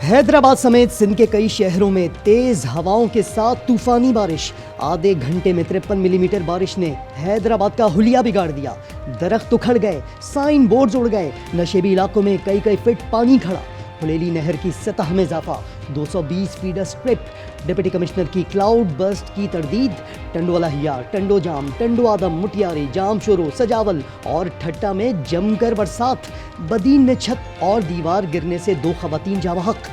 हैदराबाद समेत सिंध के कई शहरों में तेज हवाओं के साथ तूफानी बारिश। आधे घंटे में 53 मिलीमीटर बारिश ने हैदराबाद का हुलिया बिगाड़ दिया। दरख्त उखड़ गए, साइन बोर्ड उड़ गए, नशेबी इलाकों में कई फीट पानी खड़ा। हुलेली नहर की सतह में इजाफा, 220 फीट स्ट्रिप। डिप्टी कमिश्नर की क्लाउड बर्स्ट की तरदीद। टंडोवाला हिया, टंडो जाम, टंडो आदम, मुटियारी, जाम शोरो, सजावल और ठट्टा में जमकर बरसात। बदीन में छत और दीवार गिरने से 2 खवातीन जावहक।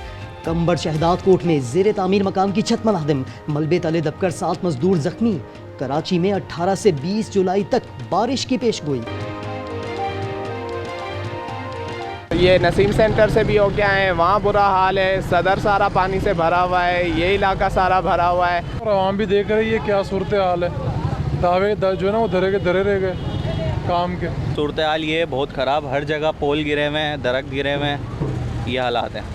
कंबड़ शहदाद कोट में जेर तामीर मकान की छत मुनहदम, मलबे तले दबकर 7 मजदूर जख्मी। कराची में 18 से 20 जुलाई तक बारिश की पेशगोई। ये नसीम सेंटर से भी हो के आए हैं, वहाँ बुरा हाल है। सदर सारा पानी से भरा हुआ है, ये इलाका सारा भरा हुआ है। और आवाम भी देख रही है क्या सूरत हाल है। दावे जो है ना वो धरे रह गए काम के। सूरत हाल ये बहुत ख़राब, हर जगह पोल गिरे हुए हैं, दरख्त गिरे हुए हैं, ये हालात हैं।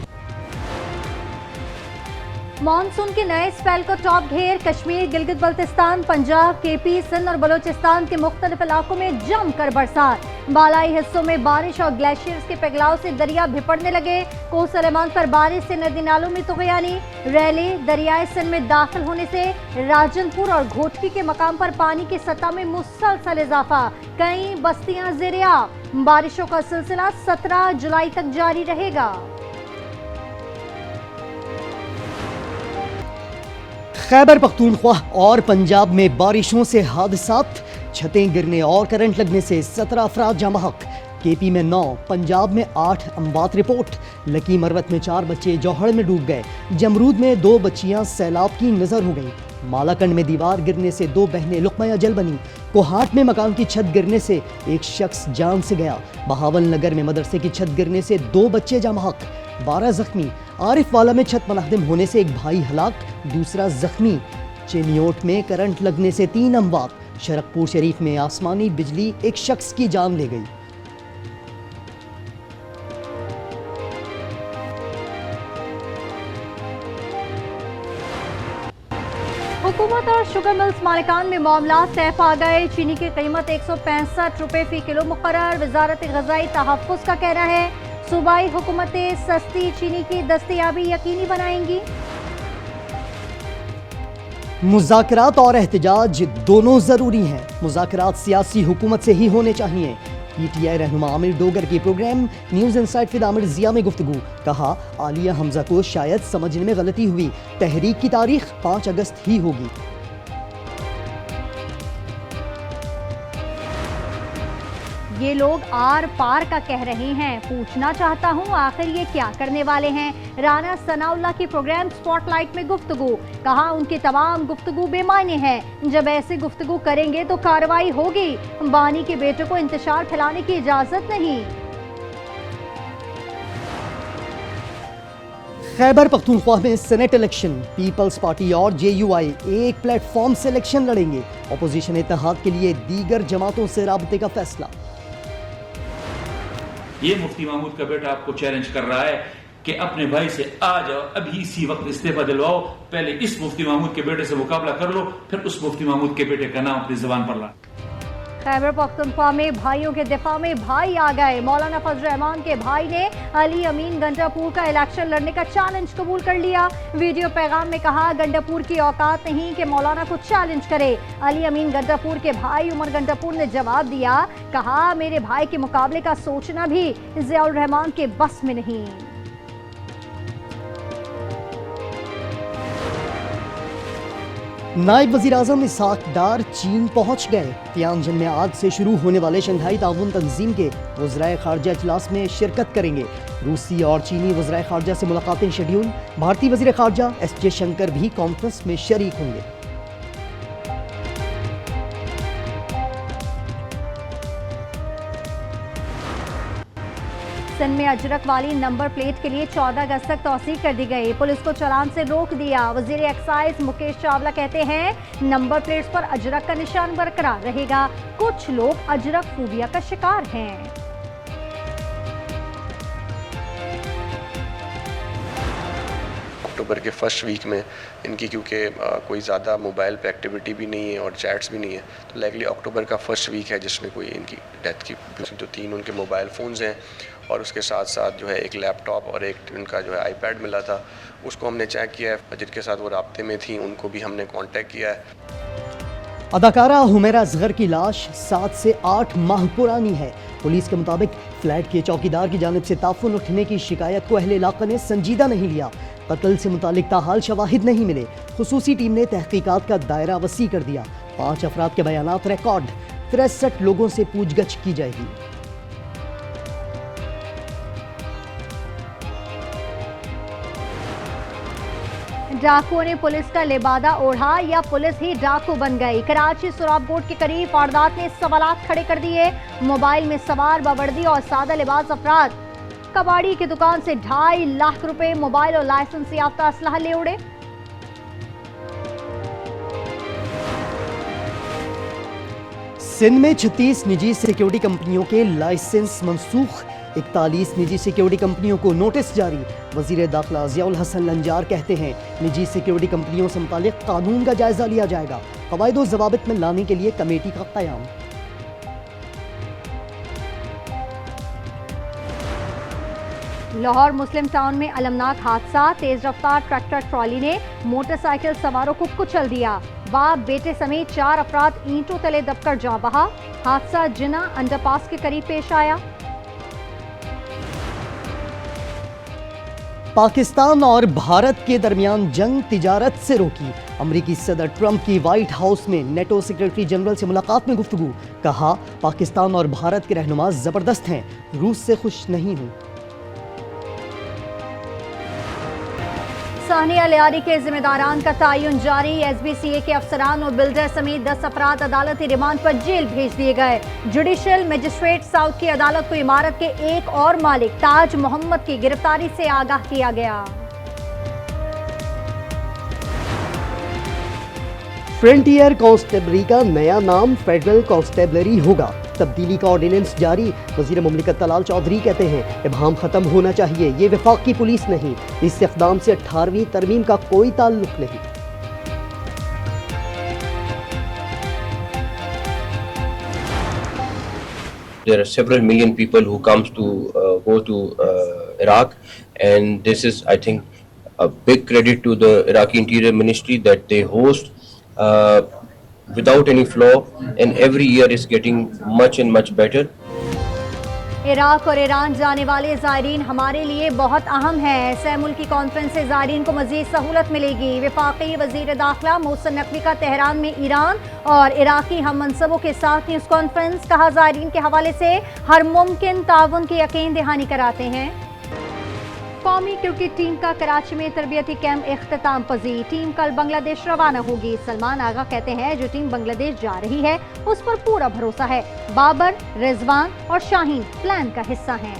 मानसून के नए स्पेल को टॉप घेर। कश्मीर, गिलगित बल्तिस्तान, पंजाब, केपी, सिंध और बलोचिस्तान के मुख्तलिफ इलाकों में जमकर बरसात। बालाई हिस्सों में बारिश और ग्लेशियर्स के पिघलाव से दरिया भिपड़ने लगे। कोस सलेमान पर बारिश से नदी नालों में तुगयानी। रैली दरियाए सिंध में दाखिल होने से राजनपुर और घोटकी के मकाम पर पानी की सतह में मुसलसल इजाफा। कई बस्तियां ज़ेर-ए-आब। बारिशों का सिलसिला 17 जुलाई तक जारी रहेगा। खैबर पख्तूनख्वा और पंजाब में बारिशों से हादसात। छतें गिरने और करंट लगने से 17 अफराद जामहक। केपी में 9, पंजाब में 8 अमवात रिपोर्ट। लकी मरवत में 4 बच्चे जौहड़ में डूब गए। जमरूद में 2 बच्चियां सैलाब की नजर हो गईं। मालाकंड में दीवार गिरने से 2 बहनें लुकमा अजल बनी। कोहाट में मकान की छत गिरने से एक शख्स जान से गया। बहावल नगर में मदरसे की छत गिरने से 2 बच्चे जामहक, 12 जख्मी। आरिफ वाला में छत मुनहदम होने से एक भाई हलाक, दूसरा जख्मी। चिनियोट में करंट लगने से 3 अमवात। शरकपुर शरीफ में आसमानी बिजली एक शख्स की जान ले गई। हुकूमत और शुगर मिल्स मालिकान में मामला तय पा गए। चीनी की कीमत 165 रुपए फी किलो मुकर्रर। वजारत ग़ज़ाई तहफ़्फ़ुज़ का कहना है सूबाई हुकूमतें सस्ती चीनी की दस्तयाबी यकीनी बनाएंगी। मुज़ाकरात और एहतजाज दोनों जरूरी हैं। मुज़ाकरात सियासी हुकूमत से ही होने चाहिए। PTI रहनुमा आमिर डोगर के programme news insight with Aamir Zia में गुफ्तगू। कहा, आलिया हमजा को शायद समझने में गलती हुई। तहरीक की तारीख 5 अगस्त ही होगी। ये लोग आर पार का कह रहे हैं। पूछना चाहता हूँ आखिर ये क्या करने वाले हैं। राना सनाउल्लाह की प्रोग्राम स्पॉटलाइट में गुफ्तगू। कहा, उनकी तमाम गुफ्तगू बेमायने है। जब ऐसे गुफ्तगू करेंगे तो कार्रवाई होगी। बानी के बेटे को इंतशार फैलाने की इजाजत नहीं। खैबर पख्तूनख्वा में सेनेट इलेक्शन। पीपल्स पार्टी और JUI एक प्लेटफॉर्म से इलेक्शन लड़ेंगे। अपोजिशन इत्तेहाद के लिए दीगर जमातों से राबते का फैसला। ये मुफ्ती महमूद का बेटा आपको चैलेंज कर रहा है कि अपने भाई से आ जाओ, अभी इसी वक्त इस्तीफा दिलवाओ। पहले इस मुफ्ती महमूद के बेटे से मुकाबला कर लो, फिर उस मुफ्ती महमूद के बेटे का नाम अपनी जुबान पर ला। खैबर पख्तूनख्वा में भाइयों के दिफा में भाई आ गए। मौलाना फजल रहमान के भाई ने अली अमीन गंडापुर का इलेक्शन लड़ने का चैलेंज कबूल कर लिया। वीडियो पैगाम में कहा, गंडापुर की औकात नहीं कि मौलाना को चैलेंज करे। अली अमीन गंडापुर के भाई उमर गंडापुर ने जवाब दिया, कहा, मेरे भाई के मुकाबले का सोचना भी ज़ियाउर रहमान के बस में नहीं। नायब वज़ीर आज़म इसहाक डार चीन पहुंच गए। तियानजिन में आज से शुरू होने वाले शंघाई ताउन तंजीम के वज़राए ख़ारजा इजलास में शिरकत करेंगे। रूसी और चीनी वज़राए ख़ारजा से मुलाकातें शेड्यूल। भारतीय वज़ीर ख़ारजा S जयशंकर भी कॉन्फ्रेंस में शरीक होंगे। सिंध में अजरक वाली नंबर प्लेट के लिए 14 अगस्त तक तौसीक कर दी गई। पुलिस को चालान से रोक दिया। वजीर एक्साइज मुकेश चावला कहते हैं, नंबर प्लेट्स पर अजरक का निशान बरकरार रहेगा। कुछ लोग अजरक फोबिया का शिकार हैं। अक्टूबर के फर्स्ट वीक में इनकी क्योंकि कोई ज़्यादा मोबाइल पे एक्टिविटी भी नहीं है और चैट्स भी नहीं है, तो लाइकली अक्टूबर का फर्स्ट वीक है जिसमें कोई इनकी डेथ की जो 3 उनके मोबाइल फ़ोन्स हैं और उसके साथ साथ जो है एक लैपटॉप और एक उनका जो है आईपैड मिला था, उसको हमने चेक किया है। जिनके साथ वो राब्ते में थी उनको भी हमने कांटेक्ट किया है। अदाकारा हुमैरा असगर की लाश 7 से 8 माह पुरानी है। पुलिस के मुताबिक फ्लैट के चौकीदार की जानिब से ताफुन उठने की शिकायत को अहले इलाका ने संजीदा नहीं लिया। कत्ल से मुतालिक ताहाल शवाहिद नहीं मिले। खुसूसी टीम ने तहकीकात का दायरा वसी कर दिया। 5 अफराद के बयानात रिकॉर्ड, 63 लोगों से पूछगछ की जाएगी। डाकुओं ने पुलिस का लिबादा ओढ़ा या पुलिस ही डाकू बन गई। कराची सुराब बोर्ड के करीब वारदात ने सवालात खड़े कर दिए। मोबाइल में सवार बावर्दी और सादा लिबास अफराद कबाड़ी की दुकान से 2.5 लाख रुपए, मोबाइल और लाइसेंस याफ्ता असलहा ले उड़े। सिंध में 36 निजी सिक्योरिटी कंपनियों के लाइसेंस मनसूख, 41 निजी सिक्योरिटी कंपनियों को नोटिस जारी। वजीर दाखिला ज़ियाउल हसन लंजार कहते हैं निजी सिक्योरिटी कंपनियों से मुतालिक कानून का जायजा लिया जाएगा। कवायद व ज़वाबित में लाने के लिए कमेटी का क़याम। लाहौर मुस्लिम टाउन में अलमनाक हादसा, तेज रफ्तार ट्रैक्टर ट्रॉली ने मोटरसाइकिल सवारों को कुचल दिया। बाप बेटे समेत 4 अफराद ईंटों तले दबकर जा बहा। हादसा जिना अंडरपास के करीब पेश आया। पाकिस्तान और भारत के दरमियान जंग तिजारत से रोकी। अमरीकी सदर ट्रंप की व्हाइट हाउस में नेटो सेक्रेटरी जनरल से मुलाकात में गुफ्तगू। कहा पाकिस्तान और भारत के रहनुमा जबरदस्त हैं, रूस से खुश नहीं हूं। सानिया लियारी के जिम्मेदारान का तयन जारी। SBCA के अफसरान और बिल्डर समेत 10 अफराद अदालती रिमांड पर जेल भेज दिए गए। जुडिशल मजिस्ट्रेट साउथ की अदालत को इमारत के एक और मालिक ताज मोहम्मद की गिरफ्तारी से आगाह किया गया। फ्रंटियर कांस्टेबलरी का नया नाम फेडरल कांस्टेबलरी होगा। तब्दीली का ऑर्डिनेंस जारी। वजीर मुमलिकत तलाल चौधरी कहते हैं इबहम खत्म होना चाहिए, ये वफाकी पुलिस नहीं। इस इक़दाम से 18वीं तरमीम का कोई ताल्लुक नहीं। There are several million people who comes to go to Iraq, and this is, I think, a big credit to the Iraqi Interior Ministry that they host without any flaw, and every year is getting much and much better. Iraq और Iran जाने वाले ज़ायरीन हमारे लिए बहुत अहम है। ऐसे मुल्की कॉन्फ्रेंस से ज़ायरीन को मज़ीद सहूलत मिलेगी। वफाकी वज़ीर दाखिला मोहसिन नकवी का तेहरान में ईरान और इराकी हम मनसबों के साथ न्यूज़ कॉन्फ्रेंस। कहा ज़ायरीन के हवाले से हर मुमकिन ताउन की यकीन दहानी कराते हैं। कौमी क्रिकेट टीम का कराची में तरबियती कैंप इख्तिताम पजीर। टीम कल बांग्लादेश रवाना होगी। सलमान आगा कहते हैं जो टीम बांग्लादेश जा रही है उस पर पूरा भरोसा है। बाबर, रिजवान और शाहीन प्लान का हिस्सा हैं।